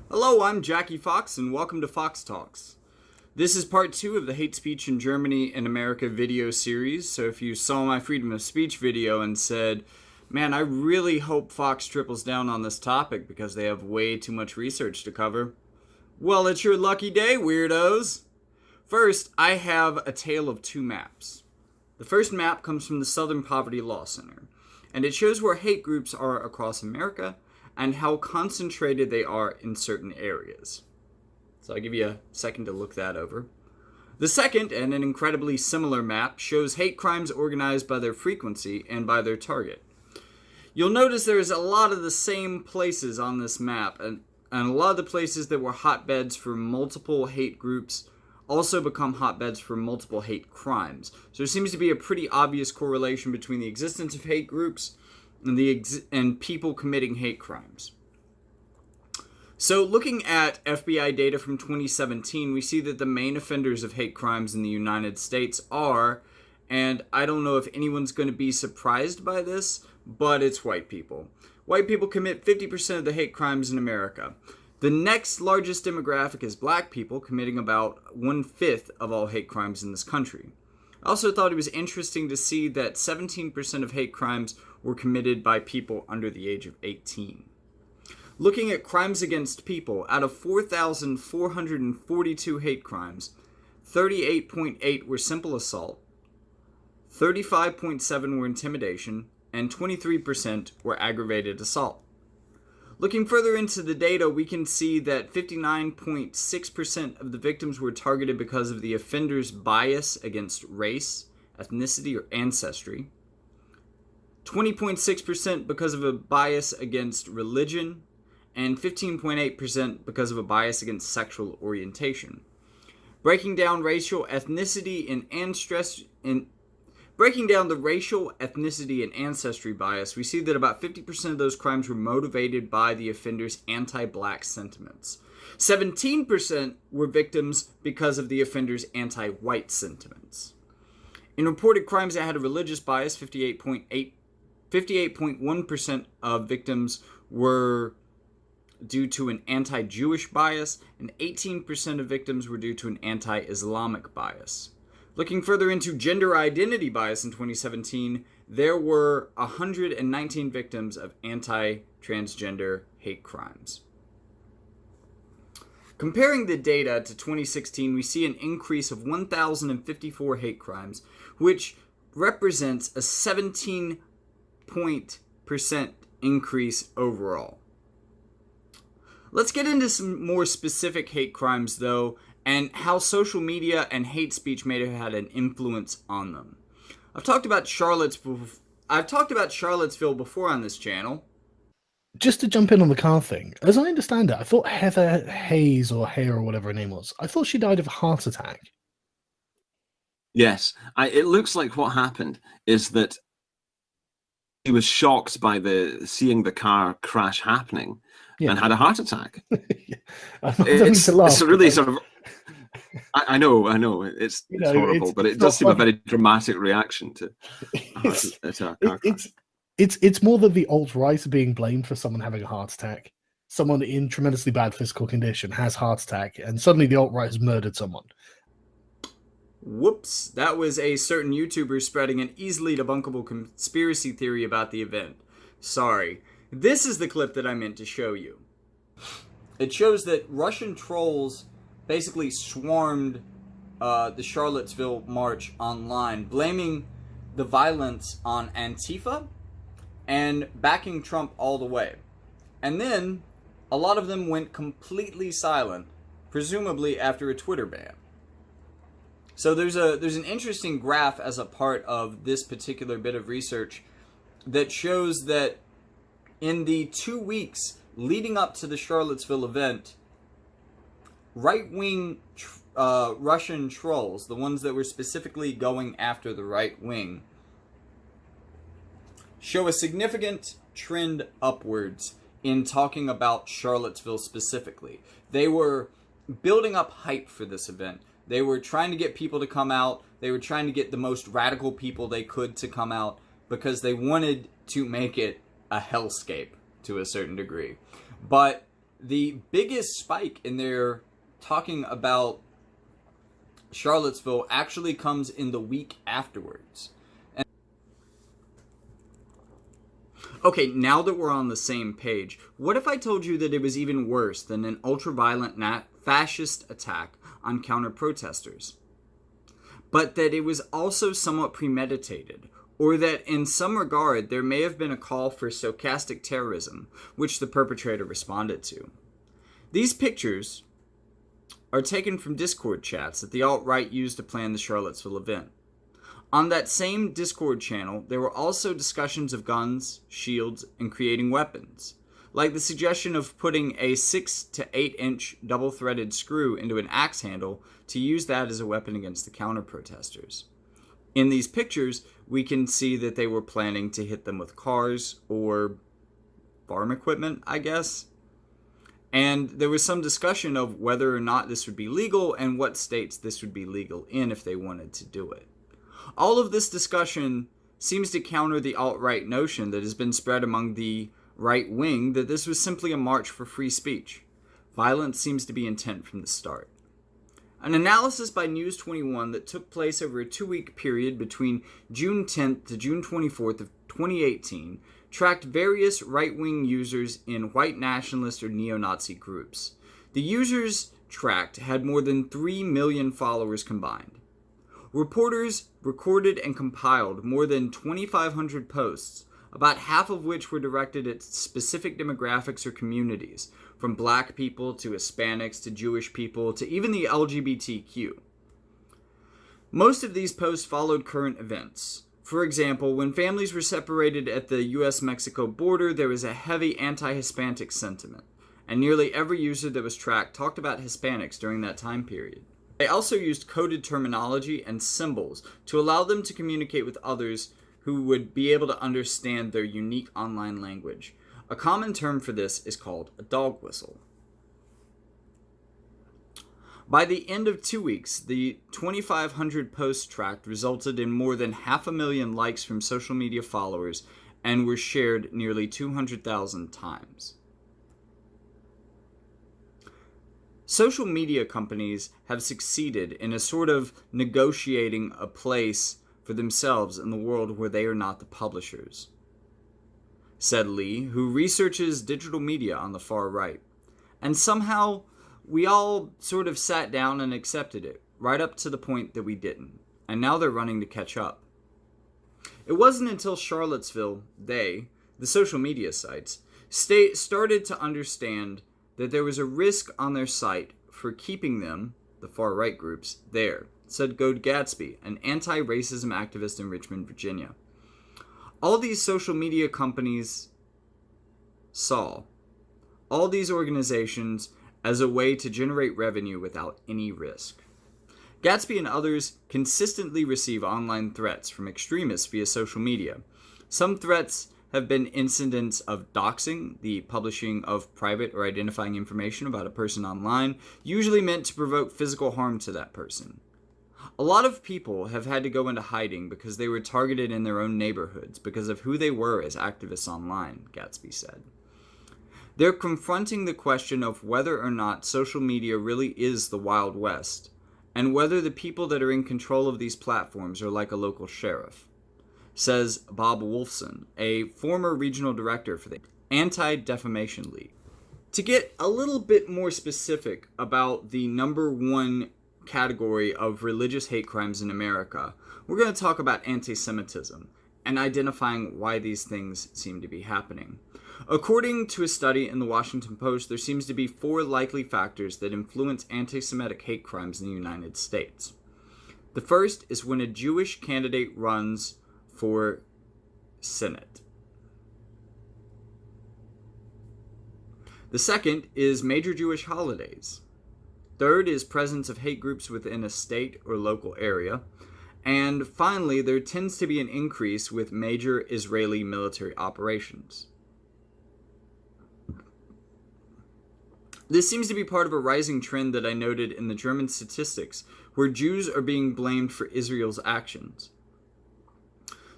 Hello, I'm Jackie Fox, and welcome to Fox Talks. This is part 2 of the Hate Speech in Germany and America video series, so if you saw my freedom of speech video and said, man, I really hope Fox triples down on this topic because they have way too much research to cover, well, it's your lucky day, weirdos! First, I have a tale of two maps. The first map comes from the Southern Poverty Law Center, and it shows where hate groups are across America and how concentrated they are in certain areas. So I'll give you a second to look that over. The second, and an incredibly similar map, shows hate crimes organized by their frequency and by their target. You'll notice there's a lot of the same places on this map, and a lot of the places that were hotbeds for multiple hate groups also become hotbeds for multiple hate crimes. So there seems to be a pretty obvious correlation between the existence of hate groups and people committing hate crimes. So looking at FBI data from 2017, we see that the main offenders of hate crimes in the United States are, and I don't know if anyone's going to be surprised by this, but it's white people. White people commit 50% of the hate crimes in America. The next largest demographic is black people, committing about 1/5 of all hate crimes in this country. I also thought it was interesting to see that 17% of hate crimes were committed by people under the age of 18. Looking at crimes against people, out of 4,442 hate crimes, 38.8 were simple assault, 35.7 were intimidation, and 23% were aggravated assault. Looking further into the data, we can see that 59.6% of the victims were targeted because of the offender's bias against race, ethnicity, or ancestry, 20.6% because of a bias against religion, and 15.8% because of a bias against sexual orientation. Breaking down the racial, ethnicity, and ancestry bias, we see that about 50% of those crimes were motivated by the offender's anti-black sentiments. 17% were victims because of the offender's anti-white sentiments. In reported crimes that had a religious bias, 58.1% of victims were due to an anti-Jewish bias, and 18% of victims were due to an anti-Islamic bias. Looking further into gender identity bias in 2017, there were 119 victims of anti-transgender hate crimes. Comparing the data to 2016, we see an increase of 1,054 hate crimes, which represents a 17% increase overall. Let's get into some more specific hate crimes, though, and how social media and hate speech may have had an influence on them. I've talked about Charlottesville before on this channel. Just to jump in on the car thing, as I understand it, I thought Heather Hayes or Hare or whatever her name was, I thought she died of a heart attack. Yes, it looks like what happened is that he was shocked by seeing the car crash happening and had a heart attack. I don't mean to laugh. It's really sort of. I know, it's horrible, but it does seem a very dramatic reaction to a car crash. It's more that the alt-right are being blamed for someone having a heart attack. Someone in tremendously bad physical condition has heart attack, and suddenly the alt-right has murdered someone. Whoops, that was a certain YouTuber spreading an easily debunkable conspiracy theory about the event. Sorry. This is the clip that I meant to show you. It shows that Russian trolls basically swarmed the Charlottesville march online, blaming the violence on Antifa and backing Trump all the way. And then a lot of them went completely silent, presumably after a Twitter ban. So there's an interesting graph as a part of this particular bit of research that shows that in the 2 weeks leading up to the Charlottesville event, right-wing Russian trolls, the ones that were specifically going after the right wing, show a significant trend upwards in talking about Charlottesville specifically. They were building up hype for this event. They were trying to get people to come out. They were trying to get the most radical people they could to come out because they wanted to make it a hellscape to a certain degree. But the biggest spike in their talking about Charlottesville actually comes in the week afterwards. Okay, now that we're on the same page, what if I told you that it was even worse than an ultra-violent fascist attack on counter-protesters? But that it was also somewhat premeditated, or that in some regard there may have been a call for stochastic terrorism, which the perpetrator responded to. These pictures are taken from Discord chats that the alt-right used to plan the Charlottesville event. On that same Discord channel, there were also discussions of guns, shields, and creating weapons, like the suggestion of putting a 6 to 8 inch double-threaded screw into an axe handle to use that as a weapon against the counter-protesters. In these pictures, we can see that they were planning to hit them with cars or farm equipment, I guess. And there was some discussion of whether or not this would be legal and what states this would be legal in if they wanted to do it. All of this discussion seems to counter the alt-right notion that has been spread among the right wing that this was simply a march for free speech. Violence seems to be intent from the start. An analysis by News 21 that took place over a 2-week period between June 10th to June 24th of 2018 tracked various right-wing users in white nationalist or neo-Nazi groups. The users tracked had more than 3 million followers combined. Reporters recorded and compiled more than 2,500 posts, about half of which were directed at specific demographics or communities, from black people to Hispanics to Jewish people to even the LGBTQ. Most of these posts followed current events. For example, when families were separated at the US-Mexico border, there was a heavy anti-Hispanic sentiment, and nearly every user that was tracked talked about Hispanics during that time period. They also used coded terminology and symbols to allow them to communicate with others who would be able to understand their unique online language. A common term for this is called a dog whistle. By the end of 2 weeks, the 2,500 posts tracked resulted in more than 500,000 likes from social media followers and were shared nearly 200,000 times. Social media companies have succeeded in a sort of negotiating a place for themselves in the world where they are not the publishers, said Lee, who researches digital media on the far right. And somehow, we all sort of sat down and accepted it, right up to the point that we didn't. And now they're running to catch up. It wasn't until Charlottesville, the social media sites, started to understand that there was a risk on their site for keeping them, the far-right groups, there, said Gode Gatsby, an anti-racism activist in Richmond, Virginia. All these social media companies saw all these organizations as a way to generate revenue without any risk. Gatsby and others consistently receive online threats from extremists via social media. Some threats have been incidents of doxing, the publishing of private or identifying information about a person online, usually meant to provoke physical harm to that person. A lot of people have had to go into hiding because they were targeted in their own neighborhoods because of who they were as activists online, Gatsby said. They're confronting the question of whether or not social media really is the Wild West, and whether the people that are in control of these platforms are like a local sheriff, says Bob Wolfson, a former regional director for the Anti-Defamation League. To get a little bit more specific about the number one category of religious hate crimes in America, we're going to talk about anti-Semitism and identifying why these things seem to be happening. According to a study in the Washington Post, there seems to be 4 likely factors that influence anti-Semitic hate crimes in the United States. The first is when a Jewish candidate runs for Senate. The second is major Jewish holidays. Third is presence of hate groups within a state or local area. And finally, there tends to be an increase with major Israeli military operations. This seems to be part of a rising trend that I noted in the German statistics, where Jews are being blamed for Israel's actions.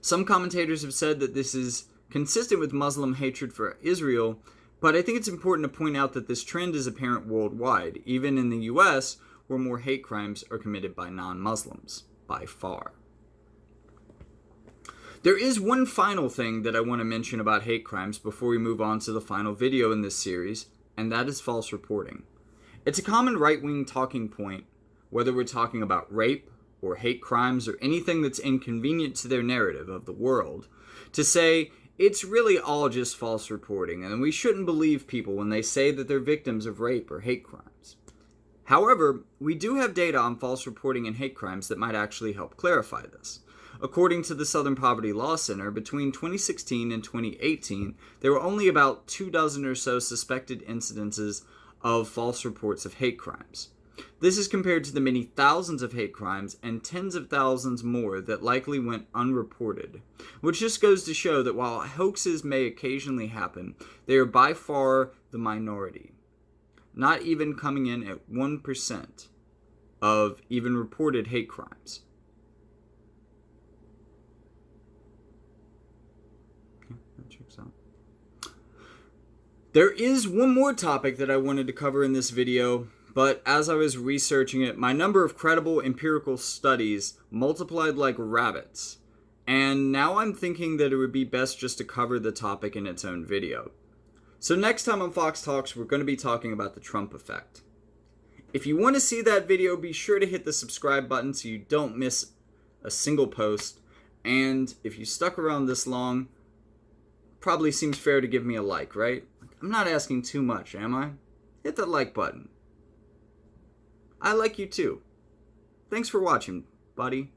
Some commentators have said that this is consistent with Muslim hatred for Israel, But I think it's important to point out that this trend is apparent worldwide, even in the US, where more hate crimes are committed by non-Muslims, by far. There is one final thing that I want to mention about hate crimes before we move on to the final video in this series, and that is false reporting. It's a common right-wing talking point, whether we're talking about rape or hate crimes or anything that's inconvenient to their narrative of the world, to say it's really all just false reporting, and we shouldn't believe people when they say that they're victims of rape or hate crimes. However, we do have data on false reporting and hate crimes that might actually help clarify this. According to the Southern Poverty Law Center, between 2016 and 2018, there were only about 24 or so suspected incidences of false reports of hate crimes. This is compared to the many thousands of hate crimes and tens of thousands more that likely went unreported, which just goes to show that while hoaxes may occasionally happen, they are by far the minority, not even coming in at 1% of even reported hate crimes. That checks out. There is one more topic that I wanted to cover in this video, but as I was researching it, my number of credible empirical studies multiplied like rabbits, and now I'm thinking that it would be best just to cover the topic in its own video. So next time on Fox Talks, we're going to be talking about the Trump effect. If you want to see that video, be sure to hit the subscribe button so you don't miss a single post, and if you stuck around this long, probably seems fair to give me a like, right? I'm not asking too much, am I? Hit that like button. I like you too. Thanks for watching, buddy.